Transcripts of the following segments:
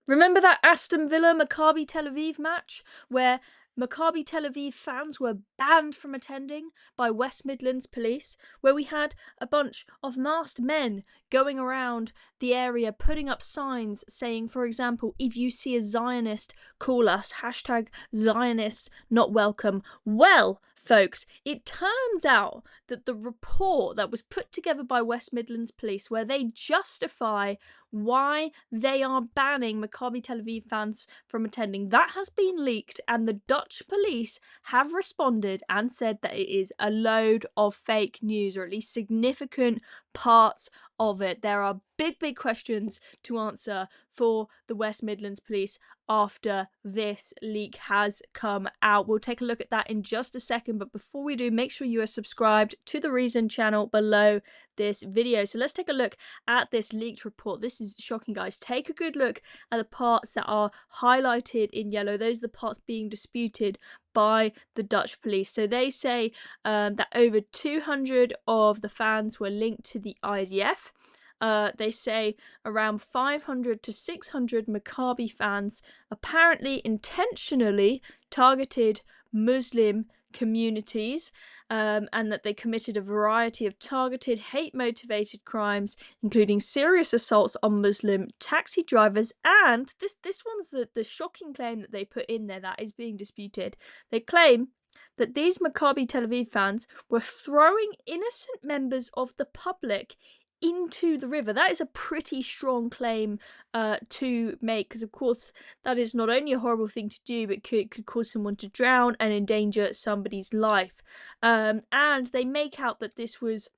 Remember that Aston Villa Maccabi Tel Aviv match where Maccabi Tel Aviv fans were banned from attending by West Midlands Police, where we had a bunch of masked men going around the area putting up signs saying, for example, if you see a Zionist, call us, hashtag Zionists not welcome. Well, folks, it turns out that the report that was put together by West Midlands Police, where they justify why they are banning Maccabi Tel Aviv fans from attending, that has been leaked, and the Dutch police have responded and said that it is a load of fake news, or at least significant parts of it. There are big questions to answer for the West Midlands Police after this leak has come out. We'll take a look at that in just a second, but before we do, make sure you are subscribed to the Reason channel below this video. So let's take a look at this leaked report. This is shocking, guys. Take a good look at the parts that are highlighted in yellow. Those are the parts being disputed by the Dutch police. So they say that over 200 of the fans were linked to the IDF. They say around 500 to 600 Maccabi fans apparently intentionally targeted Muslim communities, and that they committed a variety of targeted hate-motivated crimes, including serious assaults on Muslim taxi drivers. And this one's the shocking claim that they put in there that is being disputed. They claim that these Maccabi Tel Aviv fans were throwing innocent members of the public into the river. That is a pretty strong claim to make, because of course that is not only a horrible thing to do, but could cause someone to drown and endanger somebody's life. And they make out that this was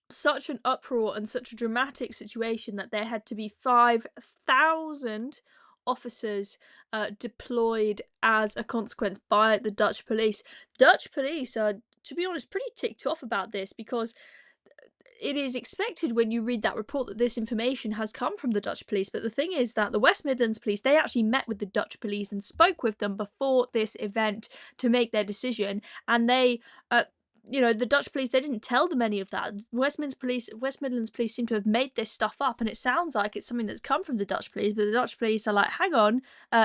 such an uproar and such a dramatic situation that there had to be 5,000 officers deployed as a consequence by the Dutch police. Dutch police are, to be honest, pretty ticked off about this, because it is expected when you read that report that this information has come from the Dutch police. But the thing is that the West Midlands Police, they actually met with the Dutch police and spoke with them before this event to make their decision. And they, the Dutch police, they didn't tell them any of that. West Midlands Police seem to have made this stuff up, and it sounds like it's something that's come from the Dutch police, but the Dutch police are like, hang on,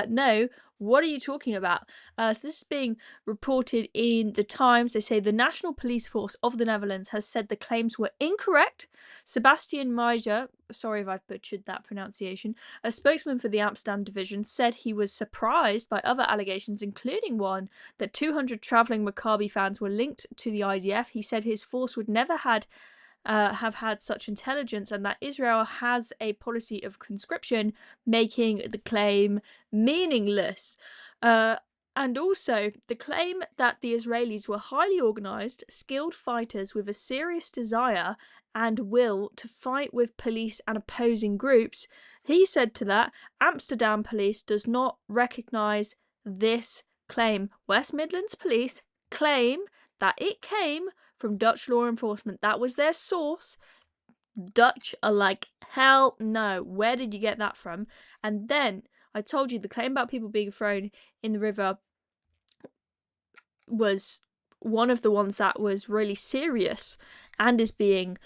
no, what are you talking about? So this is being reported in the Times. They say the National Police Force of the Netherlands has said the claims were incorrect. Sebastian Meijer, sorry if I've butchered that pronunciation, a spokesman for the Amsterdam division, said he was surprised by other allegations, including one that 200 travelling Maccabi fans were linked to the IDF. He said his force would never have had such intelligence, and that Israel has a policy of conscription, making the claim meaningless. And also, the claim that the Israelis were highly organised, skilled fighters with a serious desire and will to fight with police and opposing groups. He said to that, Amsterdam Police does not recognise this claim. West Midlands Police claim that it came from Dutch law enforcement. That was their source. Dutch are like, hell no, where did you get that from? And then I told you the claim about people being thrown in the river was one of the ones that was really serious and is being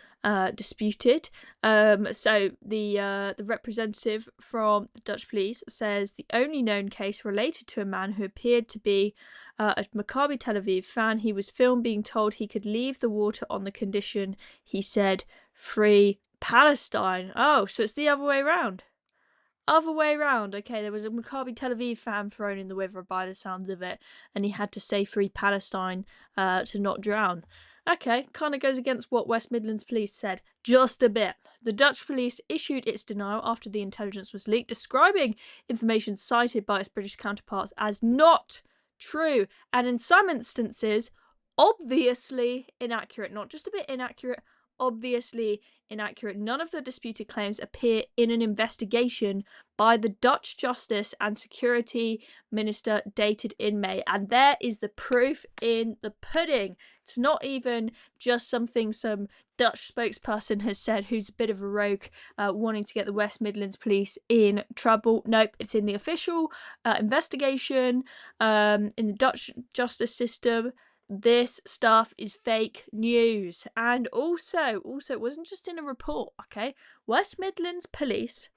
disputed. So the representative from the Dutch police says the only known case related to a man who appeared to be a Maccabi Tel Aviv fan. He was filmed being told he could leave the water on the condition, he said, free Palestine. Oh, so it's the other way around. Other way around. Okay, there was a Maccabi Tel Aviv fan thrown in the river by the sounds of it, and he had to say free Palestine to not drown. Okay, kind of goes against what West Midlands Police said, just a bit. The Dutch police issued its denial after the intelligence was leaked, describing information cited by its British counterparts as not true, and in some instances, obviously inaccurate. Not just a bit inaccurate, obviously inaccurate. None of the disputed claims appear in an investigation by the Dutch Justice and Security Minister dated in May. And there is the proof in the pudding. It's not even just something some Dutch spokesperson has said who's a bit of a rogue, wanting to get the West Midlands Police in trouble. Nope, it's in the official investigation in the Dutch justice system. This stuff is fake news. And also it wasn't just in a report, okay? West Midlands Police,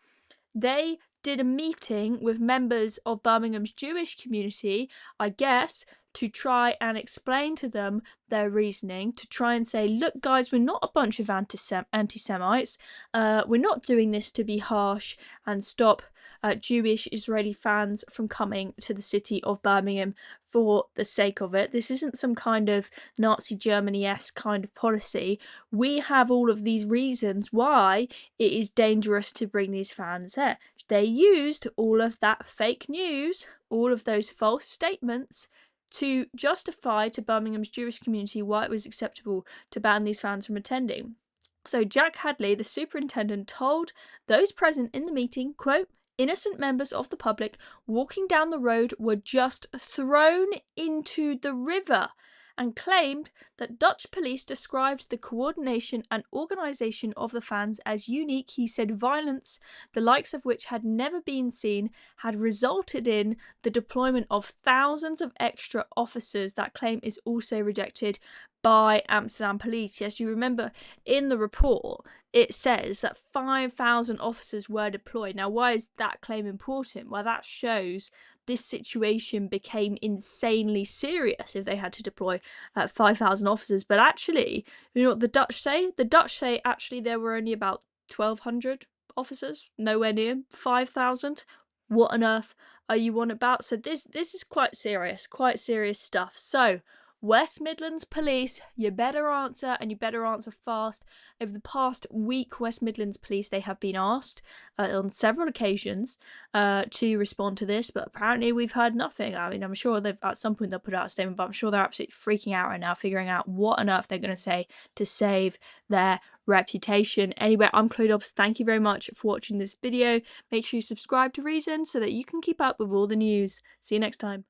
they did a meeting with members of Birmingham's Jewish community, I guess, to try and explain to them their reasoning, to try and say, look, guys, we're not a bunch of anti-Semites. We're not doing this to be harsh and stop Jewish Israeli fans from coming to the city of Birmingham for the sake of it. This isn't some kind of Nazi Germany-esque kind of policy. We have all of these reasons why it is dangerous to bring these fans there. They used all of that fake news, all of those false statements, to justify to Birmingham's Jewish community why it was acceptable to ban these fans from attending. So Jack Hadley, the superintendent, told those present in the meeting, quote, innocent members of the public walking down the road were just thrown into the river, and claimed that Dutch police described the coordination and organisation of the fans as unique. He said violence, the likes of which had never been seen, had resulted in the deployment of thousands of extra officers. That claim is also rejected by Amsterdam Police. Yes, you remember in the report it says that 5,000 officers were deployed. Now, why is that claim important? Well, that shows this situation became insanely serious if they had to deploy 5,000 officers. But actually, you know what the Dutch say? The Dutch say actually there were only about 1,200 officers, nowhere near 5,000. What on earth are you on about? So this is quite serious stuff. So West Midlands Police, you better answer, and you better answer fast. Over the past week, West Midlands Police, they have been asked on several occasions to respond to this, but apparently we've heard nothing. I mean, I'm sure at some point they'll put out a statement, but I'm sure they're absolutely freaking out right now, figuring out what on earth they're going to say to save their reputation. Anyway, I'm Chloe Dobbs. Thank you very much for watching this video. Make sure you subscribe to Reason so that you can keep up with all the news. See you next time.